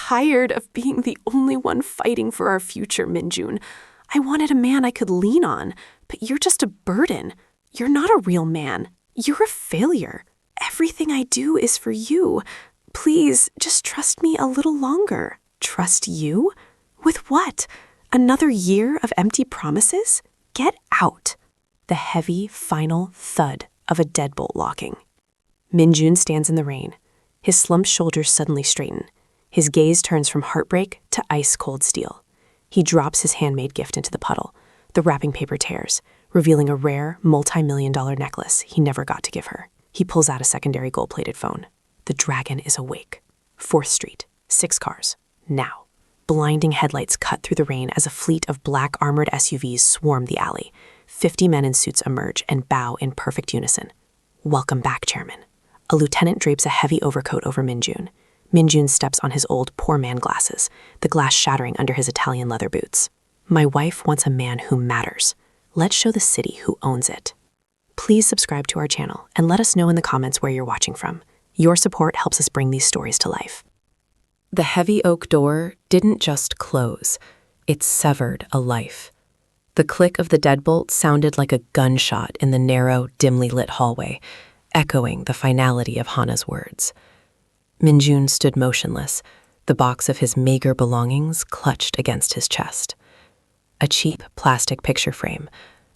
tired of being the only one fighting for our future, Minjun. I wanted a man I could lean on, but you're just a burden. You're not a real man. You're a failure. Everything I do is for you. Please, just trust me a little longer. Trust you? With what? Another year of empty promises? Get out. The heavy, final thud of a deadbolt locking. Minjun stands in the rain. His slumped shoulders suddenly straighten. His gaze turns from heartbreak to ice-cold steel. He drops his handmade gift into the puddle. The wrapping paper tears, revealing a rare, multi-million-dollar necklace he never got to give her. He pulls out a secondary gold-plated phone. The dragon is awake. 4th Street, 6 cars, now. Blinding headlights cut through the rain as a fleet of black armored SUVs swarm the alley. 50 men in suits emerge and bow in perfect unison. Welcome back, Chairman. A lieutenant drapes a heavy overcoat over Minjun. Minjun steps on his old poor man glasses, the glass shattering under his Italian leather boots. My wife wants a man who matters. Let's show the city who owns it. Please subscribe to our channel and let us know in the comments where you're watching from. Your support helps us bring these stories to life. The heavy oak door didn't just close, it severed a life. The click of the deadbolt sounded like a gunshot in the narrow, dimly lit hallway, echoing the finality of Hana's words. Minjun stood motionless, the box of his meager belongings clutched against his chest. A cheap plastic picture frame,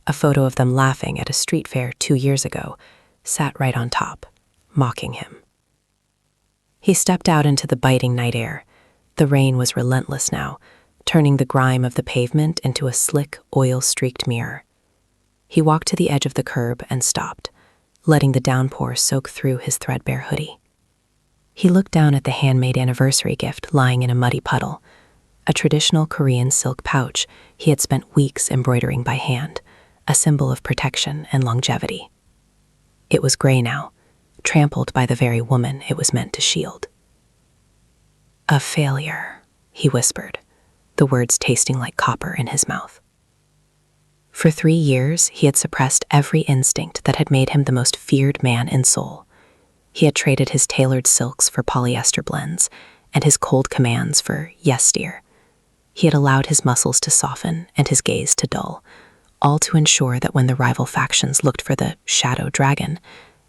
a photo of them laughing at a street fair 2 years ago, sat right on top, mocking him. He stepped out into the biting night air. The rain was relentless now, turning the grime of the pavement into a slick, oil-streaked mirror. He walked to the edge of the curb and stopped, letting the downpour soak through his threadbare hoodie. He looked down at the handmade anniversary gift lying in a muddy puddle, a traditional Korean silk pouch he had spent weeks embroidering by hand, a symbol of protection and longevity. It was gray now, trampled by the very woman it was meant to shield. A failure, he whispered, the words tasting like copper in his mouth. For 3 years, he had suppressed every instinct that had made him the most feared man in Seoul. He had traded his tailored silks for polyester blends, and his cold commands for "yes, dear." He had allowed his muscles to soften and his gaze to dull, all to ensure that when the rival factions looked for the shadow dragon,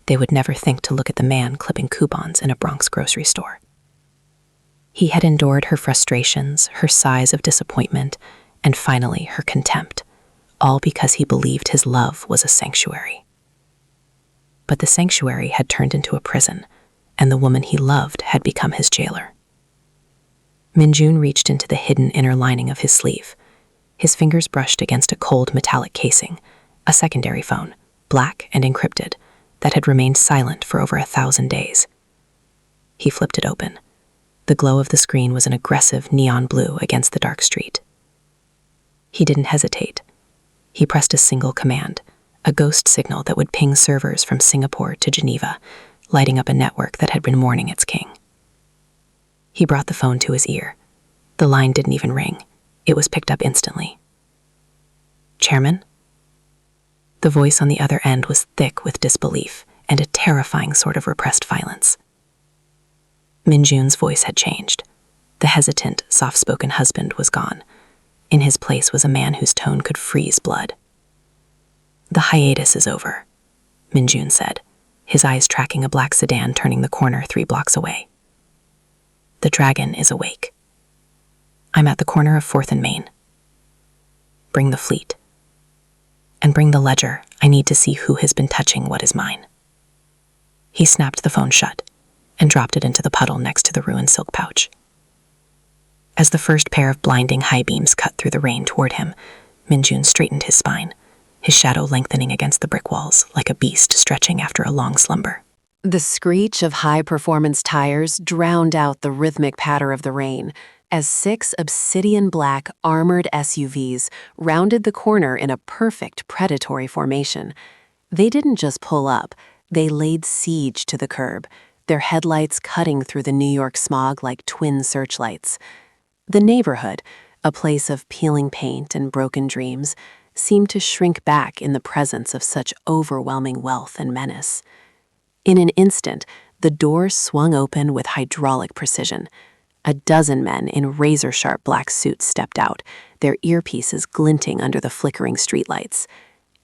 they would never think to look at the man clipping coupons in a Bronx grocery store. He had endured her frustrations, her sighs of disappointment, and finally her contempt, all because he believed his love was a sanctuary. But the sanctuary had turned into a prison, and the woman he loved had become his jailer. Minjun reached into the hidden inner lining of his sleeve. His fingers brushed against a cold metallic casing, a secondary phone, black and encrypted, that had remained silent for over 1,000 days. He flipped it open. The glow of the screen was an aggressive neon blue against the dark street. He didn't hesitate. He pressed a single command, a ghost signal that would ping servers from Singapore to Geneva, lighting up a network that had been mourning its king. He brought the phone to his ear. The line didn't even ring. It was picked up instantly. "Chairman?" The voice on the other end was thick with disbelief and a terrifying sort of repressed violence. Minjun's voice had changed. The hesitant, soft-spoken husband was gone. In his place was a man whose tone could freeze blood. "The hiatus is over," Minjun said, his eyes tracking a black sedan turning the corner 3 blocks away. "The dragon is awake. I'm at the corner of 4th and Main. Bring the fleet. And bring the ledger. I need to see who has been touching what is mine." He snapped the phone shut and dropped it into the puddle next to the ruined silk pouch. As the first pair of blinding high beams cut through the rain toward him, Minjun straightened his spine, his shadow lengthening against the brick walls like a beast stretching after a long slumber. The screech of high-performance tires drowned out the rhythmic patter of the rain as 6 obsidian-black armored SUVs rounded the corner in a perfect predatory formation. They didn't just pull up, they laid siege to the curb, their headlights cutting through the New York smog like twin searchlights. The neighborhood, a place of peeling paint and broken dreams, seemed to shrink back in the presence of such overwhelming wealth and menace. In an instant, the door swung open with hydraulic precision. A dozen men in razor-sharp black suits stepped out, their earpieces glinting under the flickering streetlights.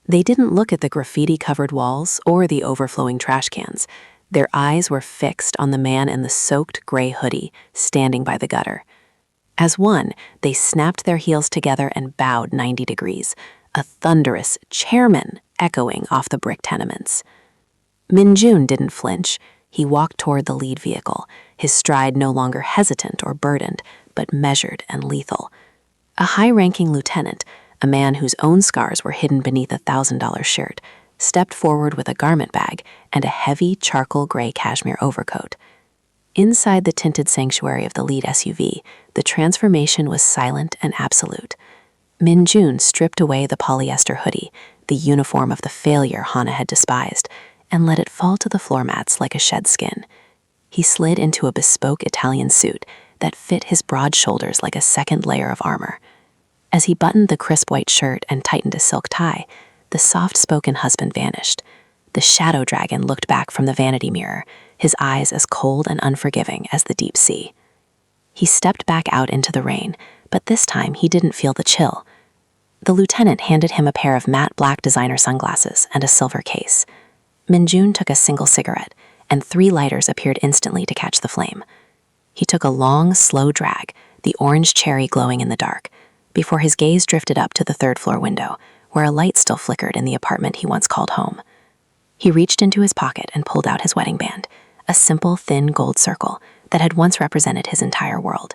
They didn't look at the graffiti-covered walls or the overflowing trash cans. Their eyes were fixed on the man in the soaked gray hoodie, standing by the gutter. As one, they snapped their heels together and bowed 90 degrees, a thunderous chairman echoing off the brick tenements. Min-jun didn't flinch. He walked toward the lead vehicle, his stride no longer hesitant or burdened, but measured and lethal. A high-ranking lieutenant, a man whose own scars were hidden beneath a $1,000 shirt, stepped forward with a garment bag and a heavy charcoal gray cashmere overcoat. Inside the tinted sanctuary of the lead SUV, the transformation was silent and absolute. Min-jun stripped away the polyester hoodie, the uniform of the failure Hana had despised, and let it fall to the floor mats like a shed skin. He slid into a bespoke Italian suit that fit his broad shoulders like a second layer of armor. As he buttoned the crisp white shirt and tightened a silk tie, the soft-spoken husband vanished. The shadow dragon looked back from the vanity mirror, his eyes as cold and unforgiving as the deep sea. He stepped back out into the rain, but this time he didn't feel the chill. The lieutenant handed him a pair of matte black designer sunglasses and a silver case. Min-jun took a single cigarette, and 3 lighters appeared instantly to catch the flame. He took a long, slow drag, the orange cherry glowing in the dark, before his gaze drifted up to the 3rd-floor window, where a light still flickered in the apartment he once called home. He reached into his pocket and pulled out his wedding band, a simple, thin gold circle that had once represented his entire world.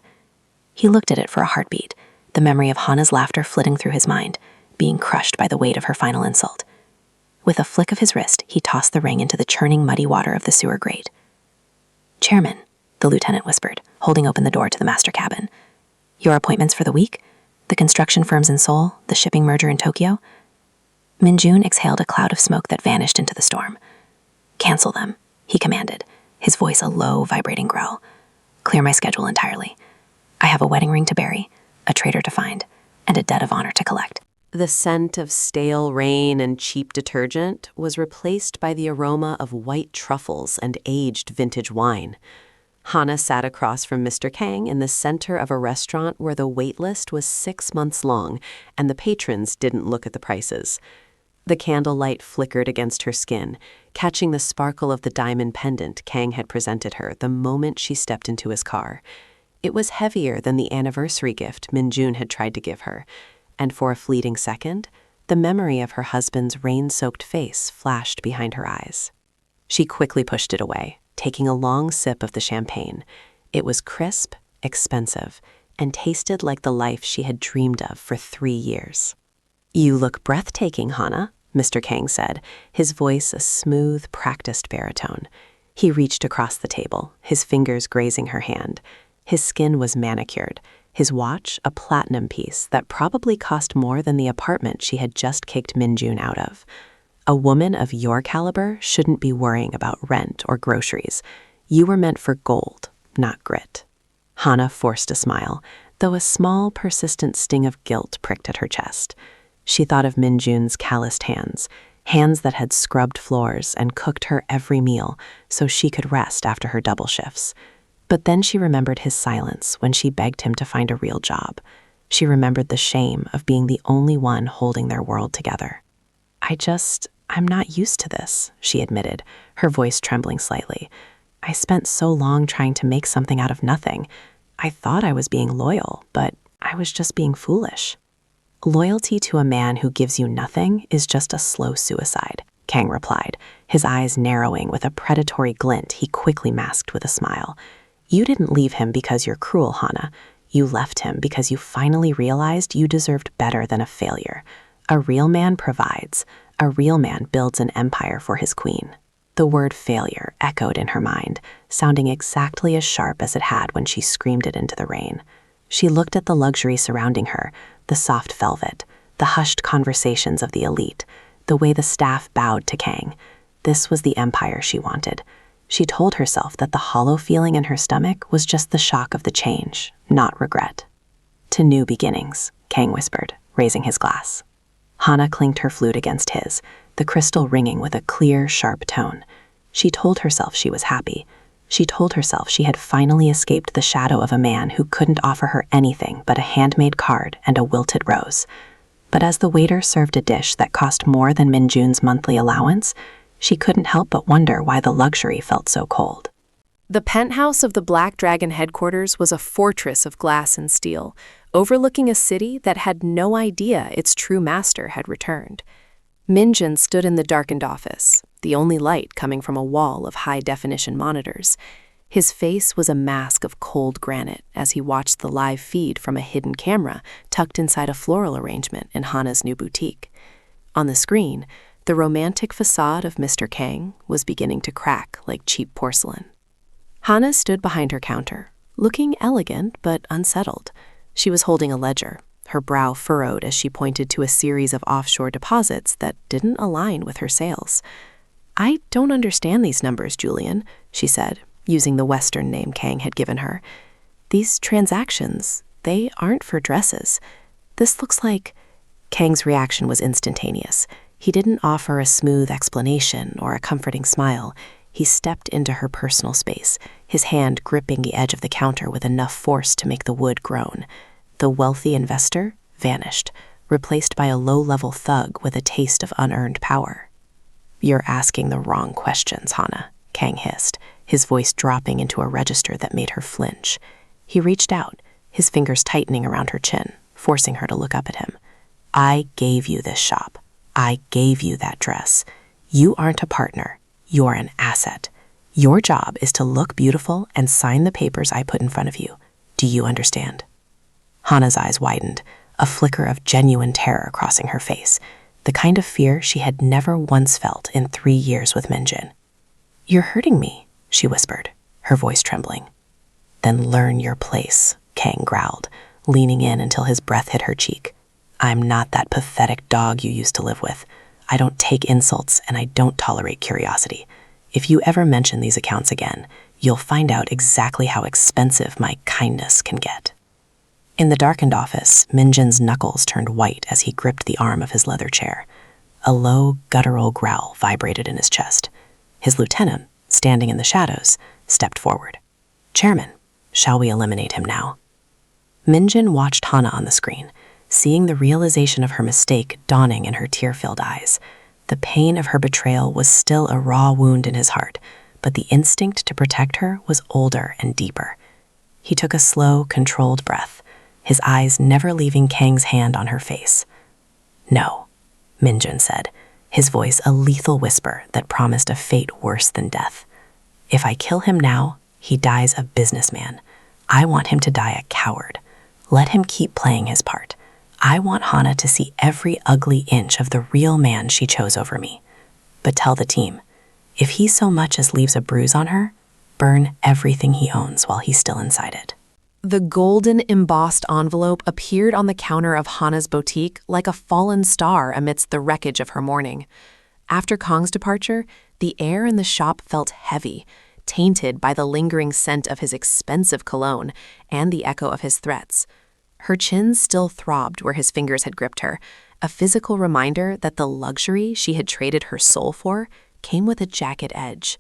He looked at it for a heartbeat, the memory of Hana's laughter flitting through his mind, being crushed by the weight of her final insult. With a flick of his wrist, he tossed the ring into the churning, muddy water of the sewer grate. "Chairman," the lieutenant whispered, holding open the door to the master cabin. "Your appointments for the week? The construction firms in Seoul, the shipping merger in Tokyo?" Min-jun exhaled a cloud of smoke that vanished into the storm. "Cancel them," he commanded, his voice a low, vibrating growl. "Clear my schedule entirely. I have a wedding ring to bury, a traitor to find, and a debt of honor to collect." The scent of stale rain and cheap detergent was replaced by the aroma of white truffles and aged vintage wine. Hana sat across from Mr. Kang in the center of a restaurant where the wait list was 6 months long and the patrons didn't look at the prices. The candlelight flickered against her skin, catching the sparkle of the diamond pendant Kang had presented her the moment she stepped into his car. It was heavier than the anniversary gift Min-jun had tried to give her, and for a fleeting second, the memory of her husband's rain-soaked face flashed behind her eyes. She quickly pushed it away, taking a long sip of the champagne. It was crisp, expensive, and tasted like the life she had dreamed of for 3 years. "You look breathtaking, Hana," Mr. Kang said, his voice a smooth, practiced baritone. He reached across the table, his fingers grazing her hand. His skin was manicured, his watch a platinum piece that probably cost more than the apartment she had just kicked Min-jun out of. A woman of your caliber shouldn't be worrying about rent or groceries. You were meant for gold, not grit. Hana forced a smile, though a small, persistent sting of guilt pricked at her chest. She thought of Min-jun's calloused hands, hands that had scrubbed floors and cooked her every meal so she could rest after her double shifts. But then she remembered his silence when she begged him to find a real job. She remembered the shame of being the only one holding their world together. I'm not used to this," she admitted, her voice trembling slightly. "I spent so long trying to make something out of nothing. I thought I was being loyal, but I was just being foolish." "Loyalty to a man who gives you nothing is just a slow suicide," Kang replied, his eyes narrowing with a predatory glint he quickly masked with a smile. "You didn't leave him because you're cruel, Hana. You left him because you finally realized you deserved better than a failure. A real man provides. A real man builds an empire for his queen." The word failure echoed in her mind, sounding exactly as sharp as it had when she screamed it into the rain. She looked at the luxury surrounding her, the soft velvet, the hushed conversations of the elite, the way the staff bowed to Kang. This was the empire she wanted. She told herself that the hollow feeling in her stomach was just the shock of the change, not regret. "To new beginnings," Kang whispered, raising his glass. Hana clinked her flute against his, the crystal ringing with a clear, sharp tone. She told herself she was happy. She told herself she had finally escaped the shadow of a man who couldn't offer her anything but a handmade card and a wilted rose. But as the waiter served a dish that cost more than Minjun's monthly allowance, she couldn't help but wonder why the luxury felt so cold. The penthouse of the Black Dragon headquarters was a fortress of glass and steel, overlooking a city that had no idea its true master had returned. Minjun stood in the darkened office, the only light coming from a wall of high-definition monitors. His face was a mask of cold granite as he watched the live feed from a hidden camera tucked inside a floral arrangement in Hana's new boutique. On the screen, the romantic facade of Mr. Kang was beginning to crack like cheap porcelain. Hana stood behind her counter, looking elegant but unsettled. She was holding a ledger, her brow furrowed as she pointed to a series of offshore deposits that didn't align with her sales. "I don't understand these numbers, Julian," she said, using the Western name Kang had given her. "These transactions, they aren't for dresses. This looks like—" Kang's reaction was instantaneous. He didn't offer a smooth explanation or a comforting smile. He stepped into her personal space, his hand gripping the edge of the counter with enough force to make the wood groan. The wealthy investor vanished, replaced by a low-level thug with a taste of unearned power. "You're asking the wrong questions, Hana," Kang hissed, his voice dropping into a register that made her flinch. He reached out, his fingers tightening around her chin, forcing her to look up at him. "I gave you this shop. I gave you that dress. You aren't a partner. You're an asset. Your job is to look beautiful and sign the papers I put in front of you. Do you understand?" Hana's eyes widened, a flicker of genuine terror crossing her face, the kind of fear she had never once felt in 3 years with Minjun. "You're hurting me," she whispered, her voice trembling. "Then learn your place," Kang growled, leaning in until his breath hit her cheek. "I'm not that pathetic dog you used to live with. I don't take insults and I don't tolerate curiosity. If you ever mention these accounts again, you'll find out exactly how expensive my kindness can get." In the darkened office, Minjun's knuckles turned white as he gripped the arm of his leather chair. A low, guttural growl vibrated in his chest. His lieutenant, standing in the shadows, stepped forward. "Chairman, shall we eliminate him now?" Minjun watched Hana on the screen, seeing the realization of her mistake dawning in her tear-filled eyes. The pain of her betrayal was still a raw wound in his heart, but the instinct to protect her was older and deeper. He took a slow, controlled breath, his eyes never leaving Kang's hand on her face. "No," Minjun said, his voice a lethal whisper that promised a fate worse than death. "If I kill him now, he dies a businessman. I want him to die a coward. Let him keep playing his part. I want Hana to see every ugly inch of the real man she chose over me. But tell the team, if he so much as leaves a bruise on her, burn everything he owns while he's still inside it." The golden embossed envelope appeared on the counter of Hana's boutique like a fallen star amidst the wreckage of her mourning. After Kang's departure, the air in the shop felt heavy, tainted by the lingering scent of his expensive cologne and the echo of his threats. Her chin still throbbed where his fingers had gripped her, a physical reminder that the luxury she had traded her soul for came with a jagged edge.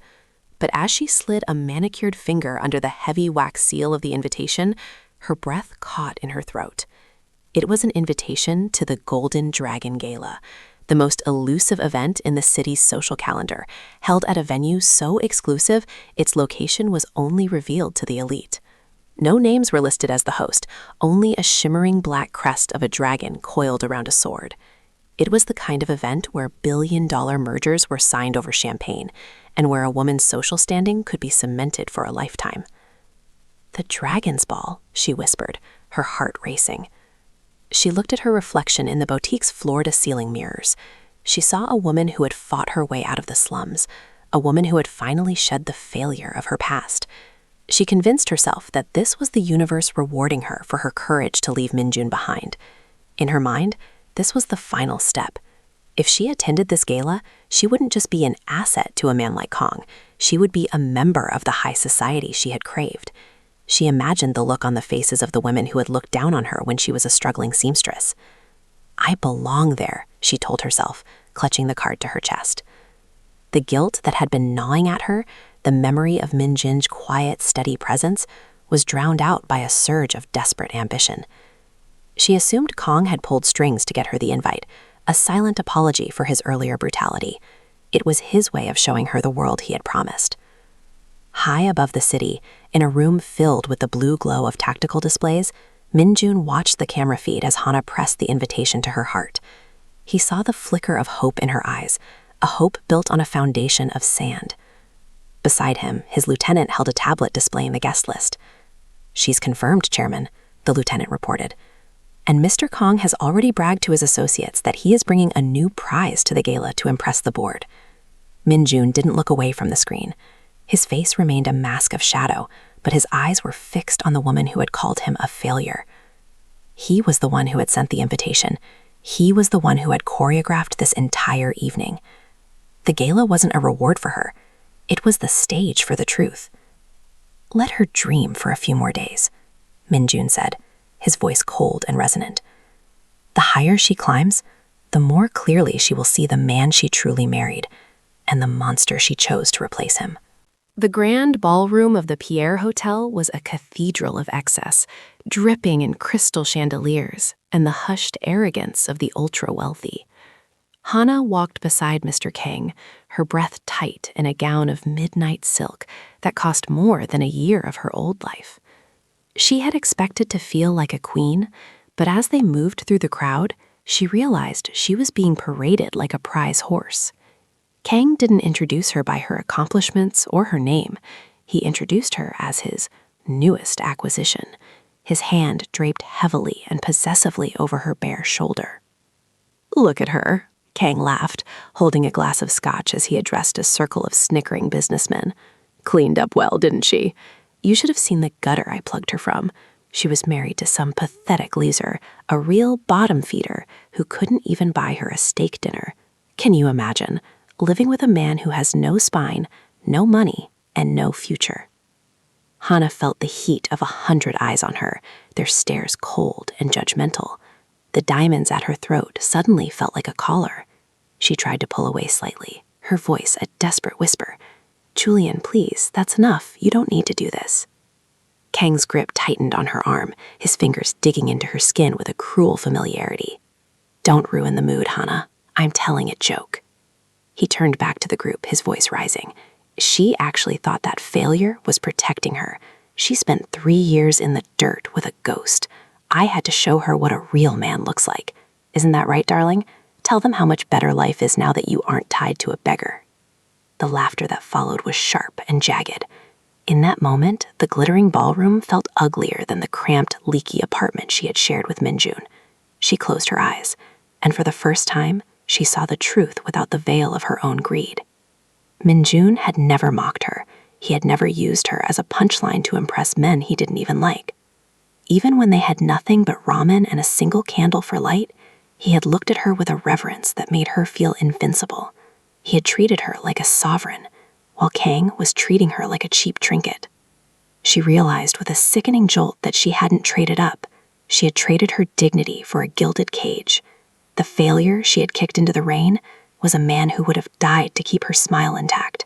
But as she slid a manicured finger under the heavy wax seal of the invitation, her breath caught in her throat. It was an invitation to the Golden Dragon Gala, the most elusive event in the city's social calendar, held at a venue so exclusive its location was only revealed to the elite. No names were listed as the host, only a shimmering black crest of a dragon coiled around a sword. It was the kind of event where billion-dollar mergers were signed over champagne, and where a woman's social standing could be cemented for a lifetime. "The Dragon's Ball," she whispered, her heart racing. She looked at her reflection in the boutique's floor-to-ceiling mirrors. She saw a woman who had fought her way out of the slums, a woman who had finally shed the failure of her past. She convinced herself that this was the universe rewarding her for her courage to leave Minjun behind. In her mind, this was the final step. If she attended this gala, she wouldn't just be an asset to a man like Kang. She would be a member of the high society she had craved. She imagined the look on the faces of the women who had looked down on her when she was a struggling seamstress. "I belong there," she told herself, clutching the card to her chest. The guilt that had been gnawing at her the memory of Min Jin's quiet, steady presence was drowned out by a surge of desperate ambition. She assumed Kang had pulled strings to get her the invite, a silent apology for his earlier brutality. It was his way of showing her the world he had promised. High above the city, in a room filled with the blue glow of tactical displays, Min Jun watched the camera feed as Hana pressed the invitation to her heart. He saw the flicker of hope in her eyes, a hope built on a foundation of sand. Beside him, his lieutenant held a tablet displaying the guest list. "She's confirmed, Chairman," the lieutenant reported. And Mr. Kang has already bragged to his associates that he is bringing a new prize to the gala to impress the board. Min Jun didn't look away from the screen. His face remained a mask of shadow, but his eyes were fixed on the woman who had called him a failure. He was the one who had sent the invitation. He was the one who had choreographed this entire evening. The gala wasn't a reward for her. It was the stage for the truth. "Let her dream for a few more days," Min Jun said, his voice cold and resonant. "The higher she climbs, the more clearly she will see the man she truly married and the monster she chose to replace him." The grand ballroom of the Pierre Hotel was a cathedral of excess, dripping in crystal chandeliers and the hushed arrogance of the ultra-wealthy. Hana walked beside Mr. Kang, her breath tight in a gown of midnight silk that cost more than a year of her old life. She had expected to feel like a queen, but as they moved through the crowd, she realized she was being paraded like a prize horse. Kang didn't introduce her by her accomplishments or her name. He introduced her as his newest acquisition, his hand draped heavily and possessively over her bare shoulder. "Look at her," Kang laughed, holding a glass of scotch as he addressed a circle of snickering businessmen. "Cleaned up well, didn't she? You should have seen the gutter I plugged her from. She was married to some pathetic loser, a real bottom feeder who couldn't even buy her a steak dinner. Can you imagine? Living with a man who has no spine, no money, and no future." Hana felt the heat of 100 eyes on her, their stares cold and judgmental. The diamonds at her throat suddenly felt like a collar. She tried to pull away slightly, her voice a desperate whisper. "Julian, please, that's enough. You don't need to do this." Kang's grip tightened on her arm, his fingers digging into her skin with a cruel familiarity. "Don't ruin the mood, Hana. I'm telling a joke." He turned back to the group, his voice rising. She actually thought that failure was protecting her. She spent 3 years in the dirt with a ghost. I had to show her what a real man looks like. Isn't that right, darling? Tell them how much better life is now that you aren't tied to a beggar. The laughter that followed was sharp and jagged. In that moment, the glittering ballroom felt uglier than the cramped, leaky apartment she had shared with Min Jun. She closed her eyes, and for the first time, she saw the truth without the veil of her own greed. Min Jun had never mocked her. He had never used her as a punchline to impress men he didn't even like. Even when they had nothing but ramen and a single candle for light, he had looked at her with a reverence that made her feel invincible. He had treated her like a sovereign, while Kang was treating her like a cheap trinket. She realized with a sickening jolt that she hadn't traded up. She had traded her dignity for a gilded cage. The failure she had kicked into the rain was a man who would have died to keep her smile intact.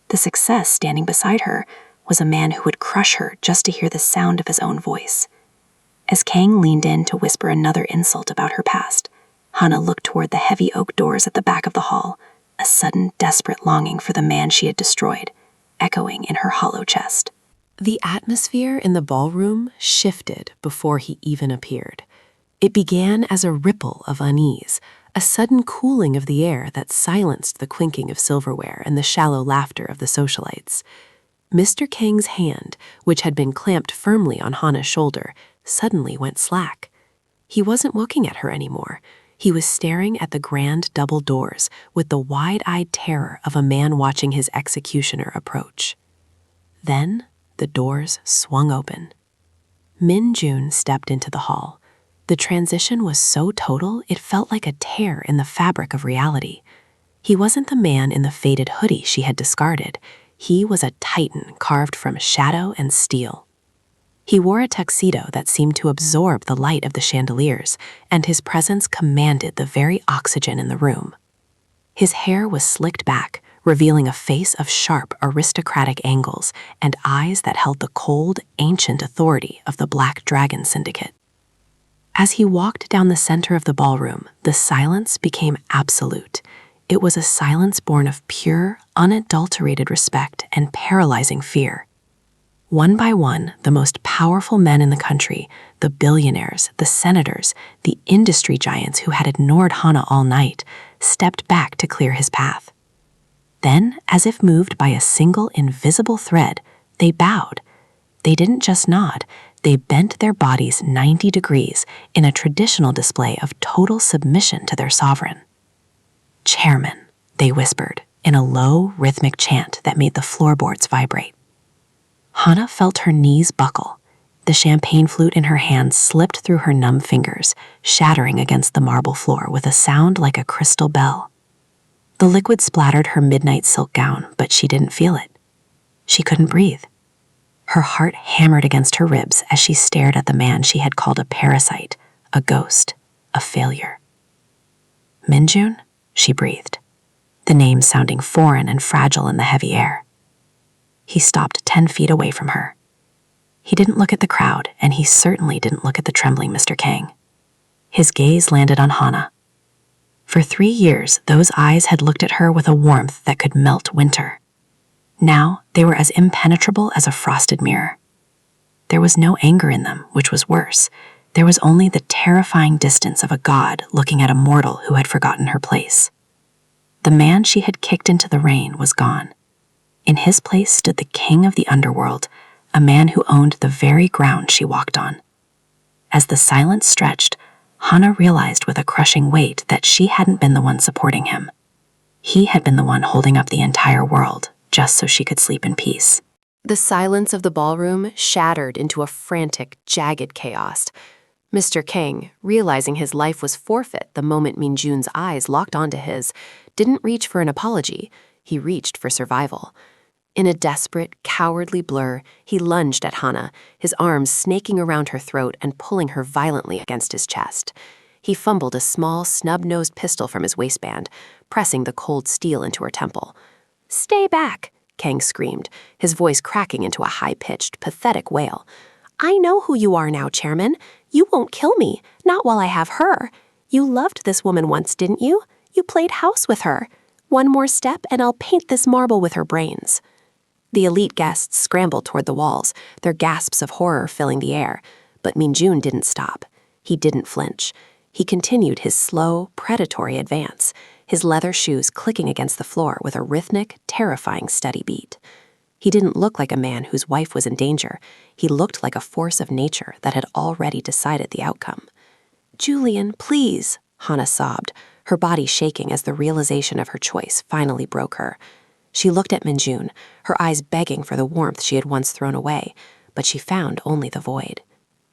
The success standing beside her was a man who would crush her just to hear the sound of his own voice. As Kang leaned in to whisper another insult about her past, Hana looked toward the heavy oak doors at the back of the hall, a sudden desperate longing for the man she had destroyed, echoing in her hollow chest. The atmosphere in the ballroom shifted before he even appeared. It began as a ripple of unease, a sudden cooling of the air that silenced the clinking of silverware and the shallow laughter of the socialites. Mr. Kang's hand, which had been clamped firmly on Hana's shoulder, suddenly went slack. He wasn't looking at her anymore. He was staring at the grand double doors with the wide-eyed terror of a man watching his executioner approach. Then the doors swung open. Min Jun stepped into the hall. The transition was so total it felt like a tear in the fabric of reality. He wasn't the man in the faded hoodie she had discarded. He was a titan carved from shadow and steel. He wore a tuxedo that seemed to absorb the light of the chandeliers, and his presence commanded the very oxygen in the room. His hair was slicked back, revealing a face of sharp, aristocratic angles and eyes that held the cold, ancient authority of the Black Dragon Syndicate. As he walked down the center of the ballroom, the silence became absolute. It was a silence born of pure, unadulterated respect and paralyzing fear. One by one, the most powerful men in the country, the billionaires, the senators, the industry giants who had ignored Hana all night, stepped back to clear his path. Then, as if moved by a single invisible thread, they bowed. They didn't just nod, they bent their bodies 90 degrees in a traditional display of total submission to their sovereign. "Chairman," they whispered, in a low, rhythmic chant that made the floorboards vibrate. Hana felt her knees buckle. The champagne flute in her hand slipped through her numb fingers, shattering against the marble floor with a sound like a crystal bell. The liquid splattered her midnight silk gown, but she didn't feel it. She couldn't breathe. Her heart hammered against her ribs as she stared at the man she had called a parasite, a ghost, a failure. "Minjun?" she breathed, the name sounding foreign and fragile in the heavy air. He stopped 10 feet away from her. He didn't look at the crowd, and he certainly didn't look at the trembling Mr. Kang. His gaze landed on Hana. For 3 years, those eyes had looked at her with a warmth that could melt winter. Now, they were as impenetrable as a frosted mirror. There was no anger in them, which was worse. There was only the terrifying distance of a god looking at a mortal who had forgotten her place. The man she had kicked into the rain was gone. In his place stood the king of the underworld, a man who owned the very ground she walked on. As the silence stretched, Hana realized with a crushing weight that she hadn't been the one supporting him. He had been the one holding up the entire world, just so she could sleep in peace. The silence of the ballroom shattered into a frantic, jagged chaos. Mr. Kang, realizing his life was forfeit the moment Minjun's eyes locked onto his, didn't reach for an apology. He reached for survival. In a desperate, cowardly blur, he lunged at Hana, his arms snaking around her throat and pulling her violently against his chest. He fumbled a small, snub-nosed pistol from his waistband, pressing the cold steel into her temple. "Stay back," Kang screamed, his voice cracking into a high-pitched, pathetic wail. "I know who you are now, Chairman. You won't kill me, not while I have her. You loved this woman once, didn't you? You played house with her. One more step and I'll paint this marble with her brains." The elite guests scrambled toward the walls, their gasps of horror filling the air. But Minjun didn't stop. He didn't flinch. He continued his slow, predatory advance, his leather shoes clicking against the floor with a rhythmic, terrifying steady beat. He didn't look like a man whose wife was in danger. He looked like a force of nature that had already decided the outcome. "Julian, please," Hana sobbed, her body shaking as the realization of her choice finally broke her. She looked at Minjun, her eyes begging for the warmth she had once thrown away, but she found only the void.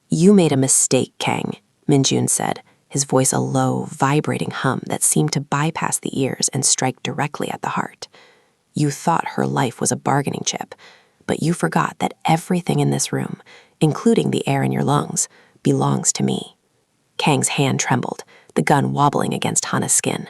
"You made a mistake, Kang," Minjun said, his voice a low, vibrating hum that seemed to bypass the ears and strike directly at the heart. "You thought her life was a bargaining chip, but you forgot that everything in this room, including the air in your lungs, belongs to me." Kang's hand trembled, the gun wobbling against Hana's skin.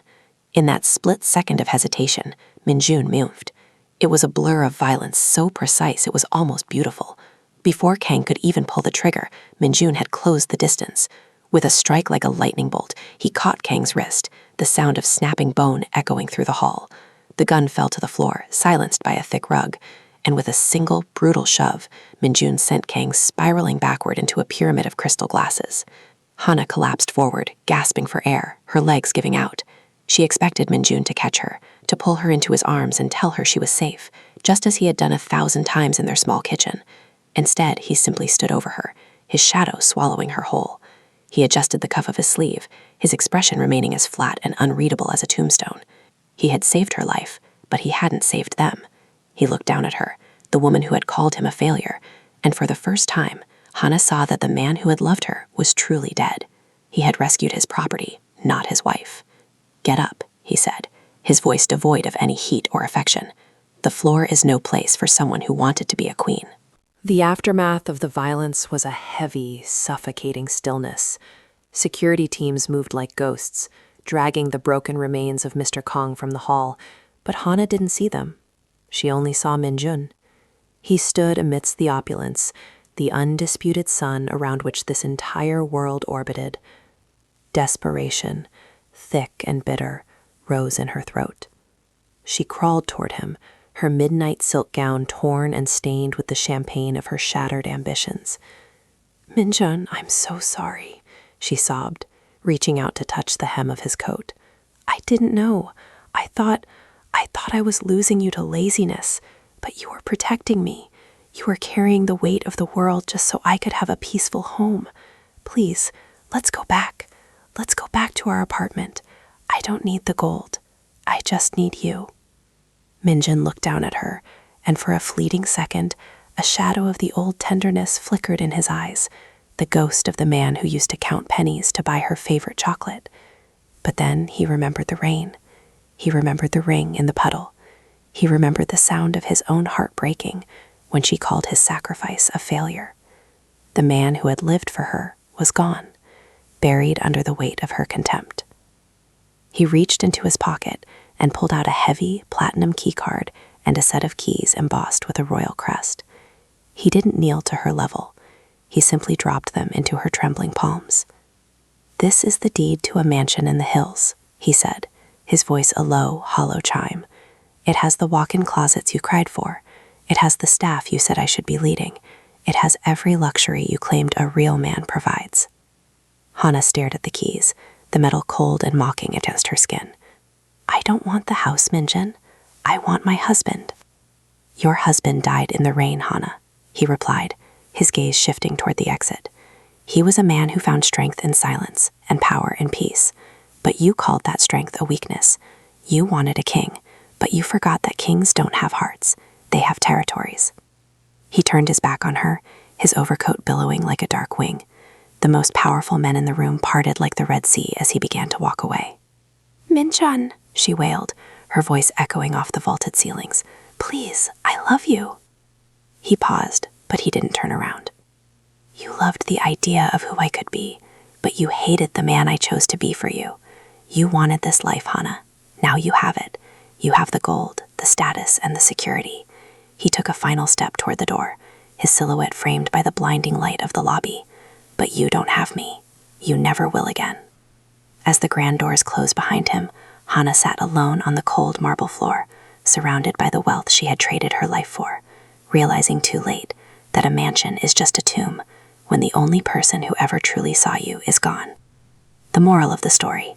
In that split second of hesitation, Minjun moved. It was a blur of violence so precise it was almost beautiful. Before Kang could even pull the trigger, Minjun had closed the distance. With a strike like a lightning bolt, he caught Kang's wrist, the sound of snapping bone echoing through the hall. The gun fell to the floor, silenced by a thick rug, and with a single, brutal shove, Minjun sent Kang spiraling backward into a pyramid of crystal glasses. Hana collapsed forward, gasping for air, her legs giving out. She expected Minjun to catch her, to pull her into his arms and tell her she was safe, just as he had done 1,000 times in their small kitchen. Instead, he simply stood over her, his shadow swallowing her whole. He adjusted the cuff of his sleeve, his expression remaining as flat and unreadable as a tombstone. He had saved her life, but he hadn't saved them. He looked down at her, the woman who had called him a failure, and for the first time, Hana saw that the man who had loved her was truly dead. He had rescued his property, not his wife. "Get up," he said, his voice devoid of any heat or affection. "The floor is no place for someone who wanted to be a queen." The aftermath of the violence was a heavy, suffocating stillness. Security teams moved like ghosts, dragging the broken remains of Mr. Kang from the hall, But Hana didn't see them. She only saw Minjun. He stood amidst the opulence, the undisputed sun around which this entire world orbited. Desperation, thick and bitter, rose in her throat. She crawled toward him, her midnight silk gown torn and stained with the champagne of her shattered ambitions. "Minjun, I'm so sorry," she sobbed, reaching out to touch the hem of his coat. "I didn't know. I thought I was losing you to laziness, but you were protecting me. You were carrying the weight of the world just so I could have a peaceful home. Please, let's go back. Let's go back to our apartment. I don't need the gold. I just need you." Minjun looked down at her, and for a fleeting second, a shadow of the old tenderness flickered in his eyes, the ghost of the man who used to count pennies to buy her favorite chocolate. But then he remembered the rain. He remembered the ring in the puddle. He remembered the sound of his own heart breaking when she called his sacrifice a failure. The man who had lived for her was gone, buried under the weight of her contempt. He reached into his pocket and pulled out a heavy platinum keycard and a set of keys embossed with a royal crest. He didn't kneel to her level. He simply dropped them into her trembling palms. "This is the deed to a mansion in the hills," he said, his voice a low, hollow chime. "It has the walk-in closets you cried for. It has the staff you said I should be leading. It has every luxury you claimed a real man provides." Hana stared at the keys, the metal cold and mocking against her skin. "I don't want the house, Minjun. I want my husband." "Your husband died in the rain, Hana," he replied, his gaze shifting toward the exit. "He was a man who found strength in silence and power in peace. But you called that strength a weakness. You wanted a king, but you forgot that kings don't have hearts. They have territories." He turned his back on her, his overcoat billowing like a dark wing. The most powerful men in the room parted like the Red Sea as he began to walk away. "Minjun," she wailed, her voice echoing off the vaulted ceilings. "Please, I love you." He paused, but he didn't turn around. "You loved the idea of who I could be, but you hated the man I chose to be for you. You wanted this life, Hana. Now you have it. You have the gold, the status, and the security." He took a final step toward the door, his silhouette framed by the blinding light of the lobby. "But you don't have me. You never will again." As the grand doors closed behind him, Hana sat alone on the cold marble floor, surrounded by the wealth she had traded her life for, realizing too late that a mansion is just a tomb when the only person who ever truly saw you is gone. The moral of the story: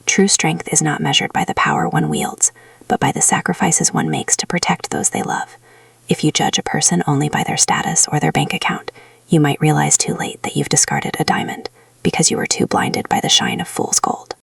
true strength is not measured by the power one wields, but by the sacrifices one makes to protect those they love. If you judge a person only by their status or their bank account, you might realize too late that you've discarded a diamond because you were too blinded by the shine of fool's gold.